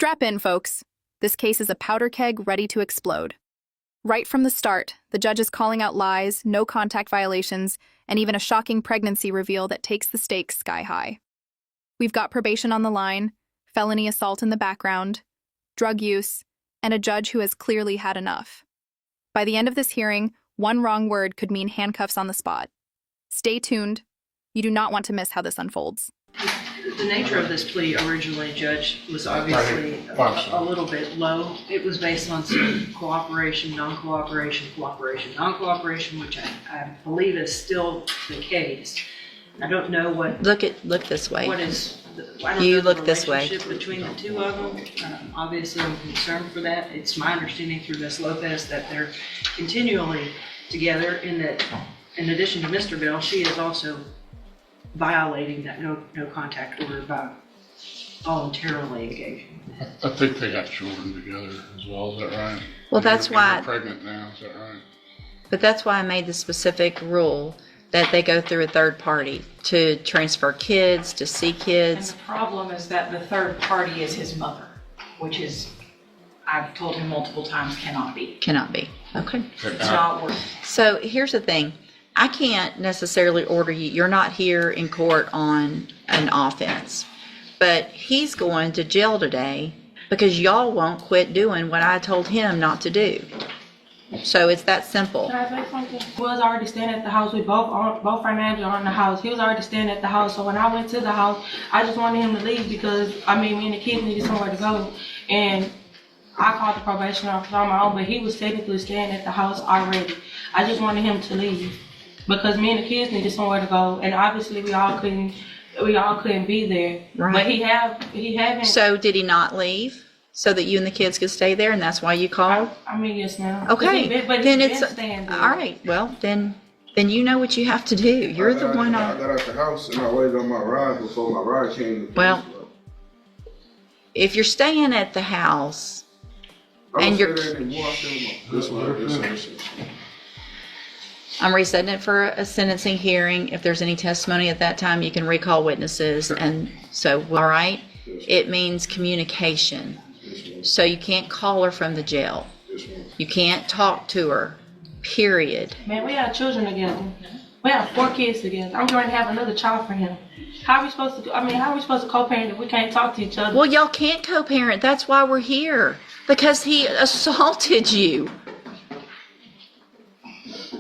Strap in, folks. This case is a powder keg ready to explode. Right from the start, the judge is calling out lies, no contact violations, and even a shocking pregnancy reveal that takes the stakes sky high. We've got probation on the line, felony assault in the background, drug use, and a judge who has clearly had enough. By the end of this hearing, one wrong word could mean handcuffs on the spot. Stay tuned. You do not want to miss how this unfolds. The nature of this plea originally, Judge, was obviously a little bit low. It was based on some cooperation, non-cooperation, cooperation, non-cooperation, which I believe is still the case. I don't know what... Look this way. What is... I don't you know look this way. The relationship between the two of them. Obviously, I'm concerned for that. It's my understanding through Ms. Lopez that they're continually together, and that in addition to Mr. Bell, she is also violating that no contact order by voluntarily engaging. I think they got children together as well. Is that right? Well, that's why they're pregnant now. Is that right? But that's why I made the specific rule that they go through a third party to transfer kids, to see kids. And the problem is that the third party is his mother, which is, I've told him multiple times, cannot be. Cannot be. Okay. It's not worth. So here's the thing. I can't necessarily order you. You're not here in court on an offense. But he's going to jail today because y'all won't quit doing what I told him not to do. So it's that simple. Can I say something? He was already staying at the house. We both our names are on the house. He was already staying at the house. So when I went to the house, I just wanted him to leave because, me and the kids needed somewhere to go. And I called the probation officer on my own, but he was technically staying at the house already. I just wanted him to leave because me and the kids needed somewhere to go. And obviously we all couldn't be there. Right. But he haven't. So did he not leave so that you and the kids could stay there, and that's why you called? Yes, ma'am. Okay. But then he's it's been staying there. all right. Well, then you know what you have to do. You're the one. I got out the house and I waited on my ride before my ride came. Well, if you're staying at the house and you're, I'm resetting it for a sentencing hearing. If there's any testimony at that time, you can recall witnesses. And so, all right, it means communication. So you can't call her from the jail. You can't talk to her, period. Man, we have children together. We have 4 kids together. I'm going to have another child for him. How are we supposed to co-parent if we can't talk to each other? Well, y'all can't co-parent. That's why we're here. Because he assaulted you.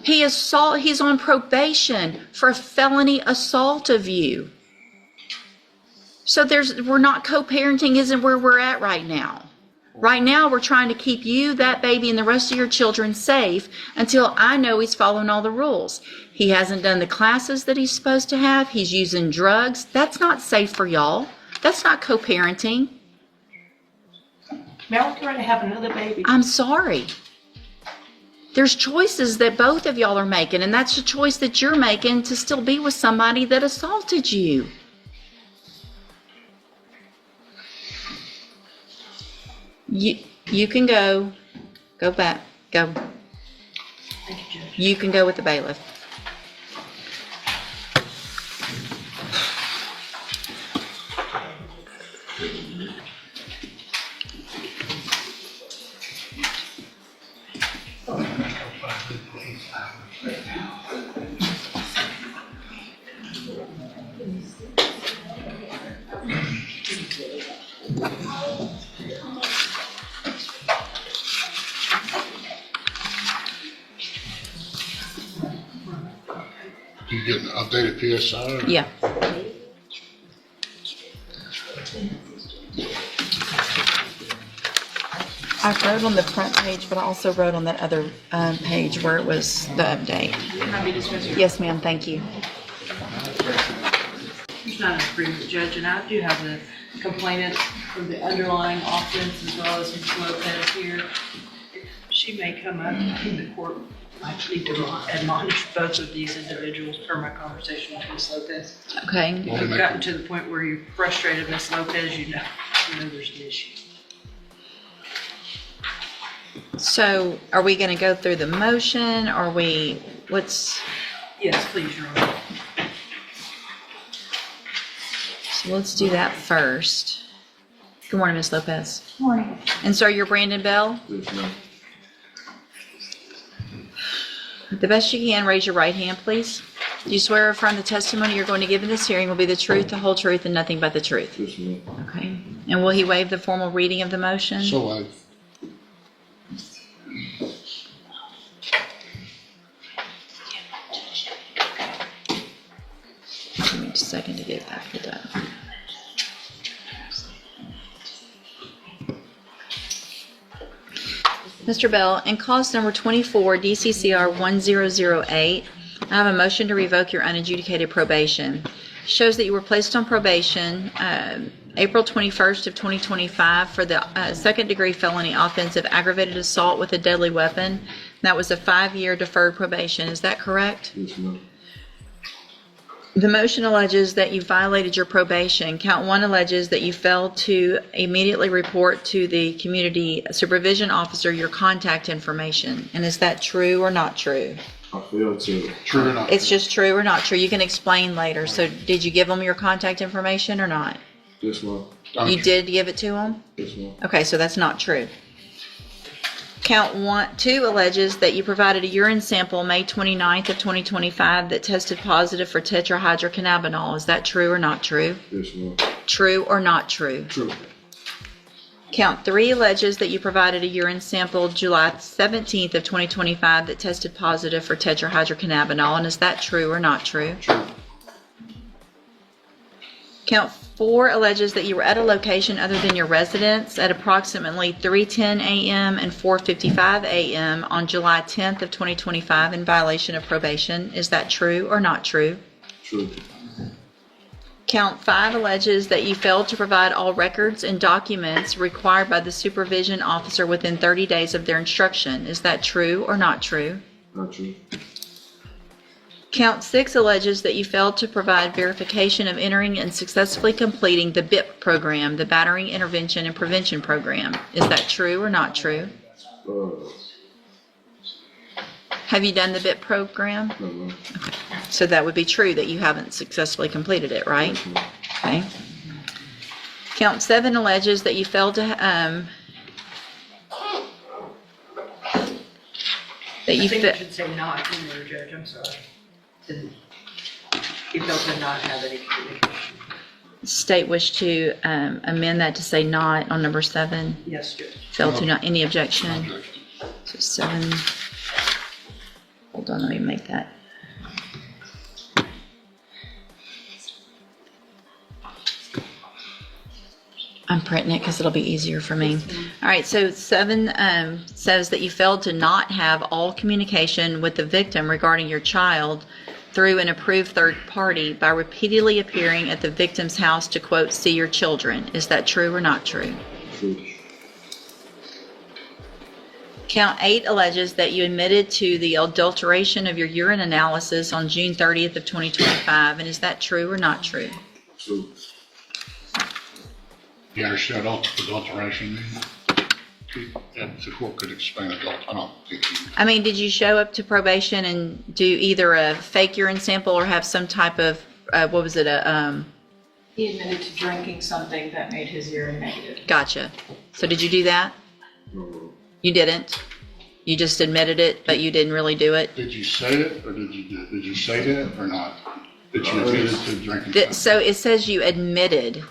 He's on probation for a felony assault of you. So we're not co-parenting isn't where we're at right now. Right now, we're trying to keep you, that baby, and the rest of your children safe until I know he's following all the rules. He hasn't done the classes that he's supposed to have. He's using drugs. That's not safe for y'all. That's not co-parenting. Man, I'm trying to have another baby. I'm sorry. There's choices that both of y'all are making, and that's the choice that you're making to still be with somebody that assaulted you. You can go back, go. Thank you, Judge. You can go with the bailiff. You get an updated PSI? Yeah. I wrote on the front page, but I also wrote on that other page where it was the update. Yes, ma'am. Thank you. It's not an agreement, Judge, and I do have the complainant for the underlying offense as well as Ms. Lopez here. She may come up in the court. I need to admonish both of these individuals per my conversation with Ms. Lopez. Okay. If you've gotten to the point where you've frustrated Ms. Lopez, you know there's an issue. So, are we going to go through the motion? Yes, please, Your Honor. So let's do that first. Good morning, Ms. Lopez. Morning. And sir, you're Brandon Bell? Yes, ma'am. The best you can, raise your right hand, please. Do you swear or affirm the testimony you're going to give in this hearing will be the truth, the whole truth, and nothing but the truth? Yes, ma'am. Okay. And will he waive the formal reading of the motion? So Give me just a second to get that pulled up. Mr. Bell, in cause number 24, DCCR 1008, I have a motion to revoke your unadjudicated probation. Shows that you were placed on probation April 21st of 2025 for the second-degree felony offense of aggravated assault with a deadly weapon. That was a 5-year deferred probation. Is that correct? Yes, ma'am. The motion alleges that you violated your probation. Count 1 alleges that you failed to immediately report to the community supervision officer your contact information. And is that true or not true? I failed to. true or not? It's just true or not true. You can explain later. So did you give them your contact information or not? Yes, ma'am. You did give it to them? Yes, ma'am. Okay, so that's not true. Count 2 alleges that you provided a urine sample May 29th of 2025 that tested positive for tetrahydrocannabinol. Is that true or not true? Yes, ma'am. True or not true? True. Count 3 alleges that you provided a urine sample July 17th of 2025 that tested positive for tetrahydrocannabinol. And is that true or not true? True. Count 4 alleges that you were at a location other than your residence at approximately 3:10 a.m. and 4:55 a.m. on July 10th of 2025 in violation of probation. Is that true or not true? True. Count 5 alleges that you failed to provide all records and documents required by the supervision officer within 30 days of their instruction. Is that true or not true? Not true. Count 6 alleges that you failed to provide verification of entering and successfully completing the BIP program, the Batterers Intervention and Prevention program. Is that true or not true? Have you done the BIP program? No, ma'am. Okay. So that would be true that you haven't successfully completed it, right? Yes, ma'am. Okay. Count 7 alleges that you failed to, that you I think fa- it should say not in there, Judge, I'm sorry. He felt to not have any communication. state wish to amend that to say not on number 7. Yes, Judge. Failed to not, any objection? Objection. So 7, hold on, let me make that. I'm printing it because it'll be easier for me. All right, so 7 says that you failed to not have all communication with the victim regarding your child through an approved third party by repeatedly appearing at the victim's house to, quote, see your children. Is that true or not true? True. Count 8 alleges that you admitted to the adulteration of your urine analysis on June 30th of 2025, and is that true or not true? True. You understand adulteration means? If the court could explain adult, I don't think you. I mean, did you show up to probation and do either a fake urine sample or have some type of, what was it, He admitted to drinking something that made his urine negative. gotcha. So did you do that? No. You didn't? You just admitted it, but you didn't really do it? Did you say it, or did you say that, or not? That you admitted to drinking something? So it says you admitted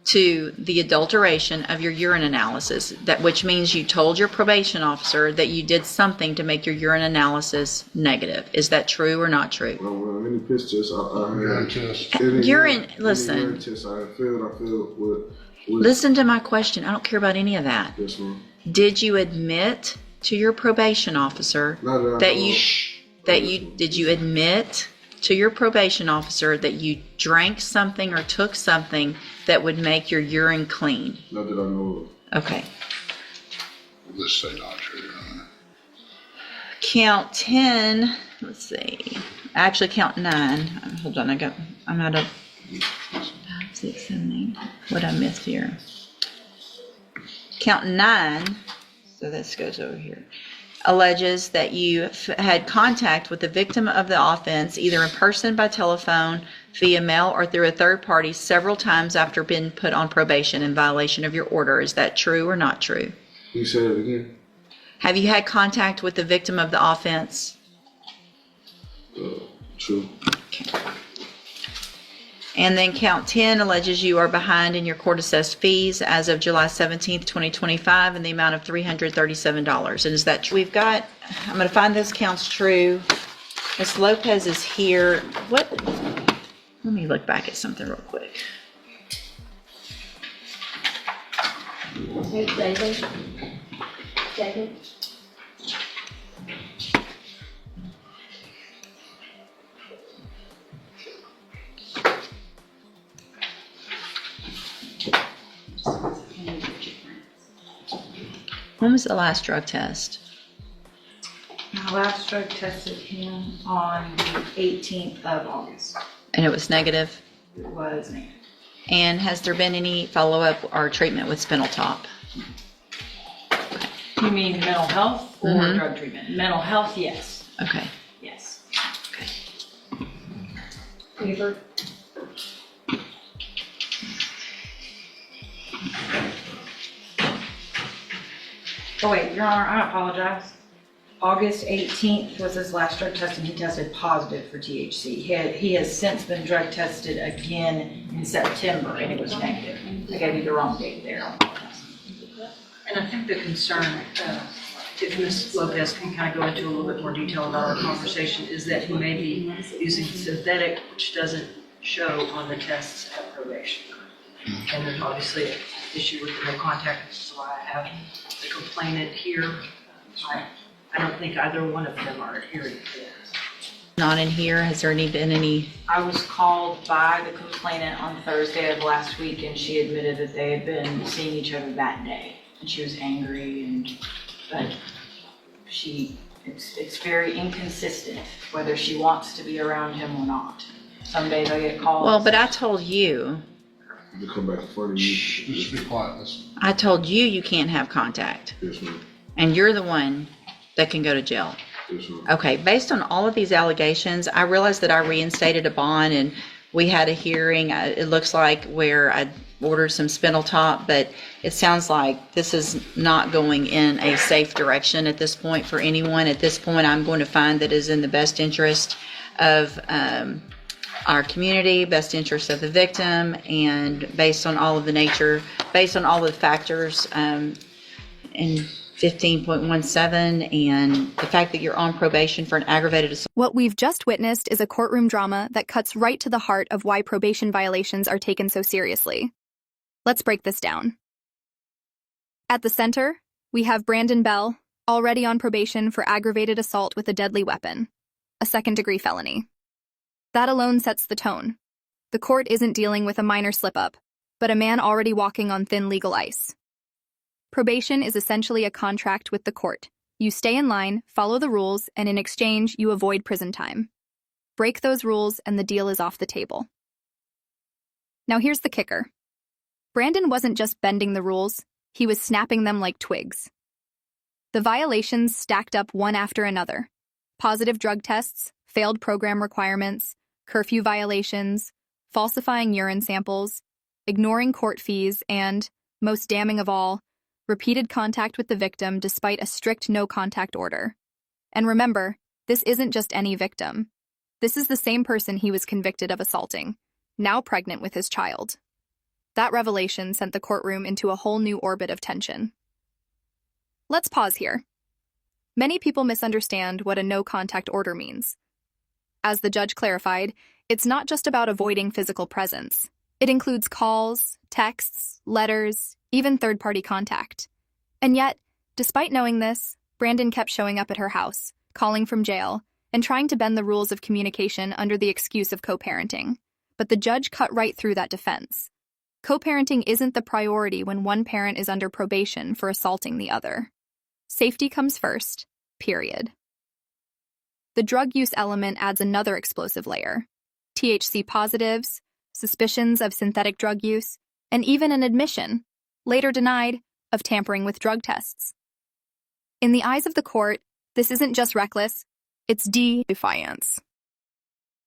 to the adulteration of your urine analysis, that which means you told your probation officer that you did something to make your urine analysis negative. Is that true or not true? Well, any piss test I Urine had. test. Any Urine, any listen. urine test I failed with. Listen to my question. I don't care about any of that. Yes, ma'am. Did you admit to your probation officer Not that I that know you did you admit to your probation officer that you drank something or took something that would make your urine clean? Not that I know of. Okay. Let's say not true. Count 10. Let's see. Actually, count 9. Hold on. I'm out of 5, 6, 7, 8. What I missed here? Count 9. So this goes over here. Alleges that you had contact with the victim of the offense, either in person, by telephone, via mail or through a third party several times after being put on probation in violation of your order. Is that true or not true? You said it again? Have you had contact with the victim of the offense? True. And then count 10 alleges you are behind in your court-assessed fees as of July 17th, 2025 in the amount of $337. And is that true? I'm going to find those counts true. Ms. Lopez is here. Let me look back at something real quick. When was the last drug test? My last drug tested him on the 18th of August. And it was negative? It was negative. And has there been any follow-up or treatment with spinal top? You mean mental health or Mhm. drug treatment? Mental health, yes. Okay. Yes. Okay. Deferred. Oh wait, Your Honor, I apologize. August 18th was his last drug test and he tested positive for THC. He has since been drug tested again in September and it was negative. I gave you the wrong date there. I apologize. And I think the concern, if Ms. Lopez can kind of go into a little bit more detail about our conversation, is that he may be using synthetic, which doesn't show on the tests at probation. And there's obviously an issue with the no contact, which is why I have the complainant here. I don't think either one of them are adhering to that. Not in here. Has there been any? I was called by the complainant on Thursday of last week and she admitted that they had been seeing each other that day. And she was angry but it's very inconsistent whether she wants to be around him or not. Some days I get calls. Well, but I told you. To come back in front of you. Just be quiet. Listen. I told you you can't have contact. Yes, ma'am. And you're the one that can go to jail. Yes, ma'am. Okay, based on all of these allegations, I realized that I reinstated a bond and we had a hearing, it looks like, where I ordered some spinal top, but it sounds like this is not going in a safe direction at this point for anyone. At this point, I'm going to find that it is in the best interest of our community, best interest of the victim, and based on all of the factors in 15.17 and the fact that you're on probation for an aggravated assault. What we've just witnessed is a courtroom drama that cuts right to the heart of why probation violations are taken so seriously. Let's break this down. At the center, we have Brandon Bell, already on probation for aggravated assault with a deadly weapon, a second-degree felony. That alone sets the tone. The court isn't dealing with a minor slip-up, but a man already walking on thin legal ice. Probation is essentially a contract with the court. You stay in line, follow the rules, and in exchange, you avoid prison time. Break those rules, and the deal is off the table. Now here's the kicker. Brandon wasn't just bending the rules, he was snapping them like twigs. The violations stacked up one after another. Positive drug tests, failed program requirements, curfew violations, falsifying urine samples, ignoring court fees, and, most damning of all, repeated contact with the victim despite a strict no-contact order. And remember, this isn't just any victim. This is the same person he was convicted of assaulting, now pregnant with his child. That revelation sent the courtroom into a whole new orbit of tension. Let's pause here. Many people misunderstand what a no-contact order means. As the judge clarified, it's not just about avoiding physical presence. It includes calls, texts, letters, even third-party contact. And yet, despite knowing this, Brandon kept showing up at her house, calling from jail, and trying to bend the rules of communication under the excuse of co-parenting. But the judge cut right through that defense. Co-parenting isn't the priority when one parent is under probation for assaulting the other. Safety comes first, period. The drug use element adds another explosive layer. THC positives, suspicions of synthetic drug use, and even an admission, later denied, of tampering with drug tests. In the eyes of the court, this isn't just reckless, it's defiance.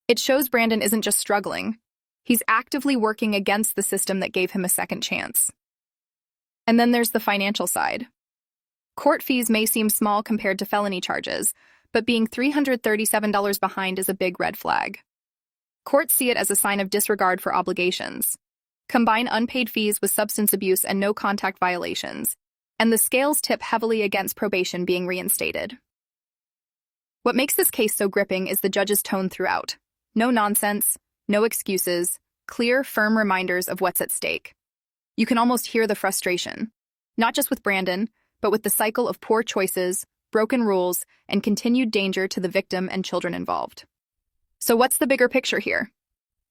It shows Brandon isn't just struggling. He's actively working against the system that gave him a second chance. And then there's the financial side. Court fees may seem small compared to felony charges, but being $337 behind is a big red flag. Courts see it as a sign of disregard for obligations. Combine unpaid fees with substance abuse and no-contact violations, and the scales tip heavily against probation being reinstated. What makes this case so gripping is the judge's tone throughout. No nonsense, no excuses, clear, firm reminders of what's at stake. You can almost hear the frustration, not just with Brandon, but with the cycle of poor choices, broken rules, and continued danger to the victim and children involved. So what's the bigger picture here?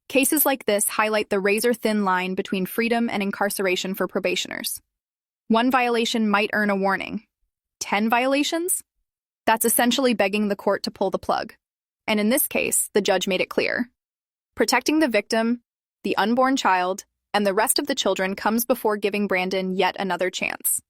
Cases like this highlight the razor-thin line between freedom and incarceration for probationers. One violation might earn a warning. 10 violations? That's essentially begging the court to pull the plug. And in this case, the judge made it clear. Protecting the victim, the unborn child, and the rest of the children comes before giving Brandon yet another chance.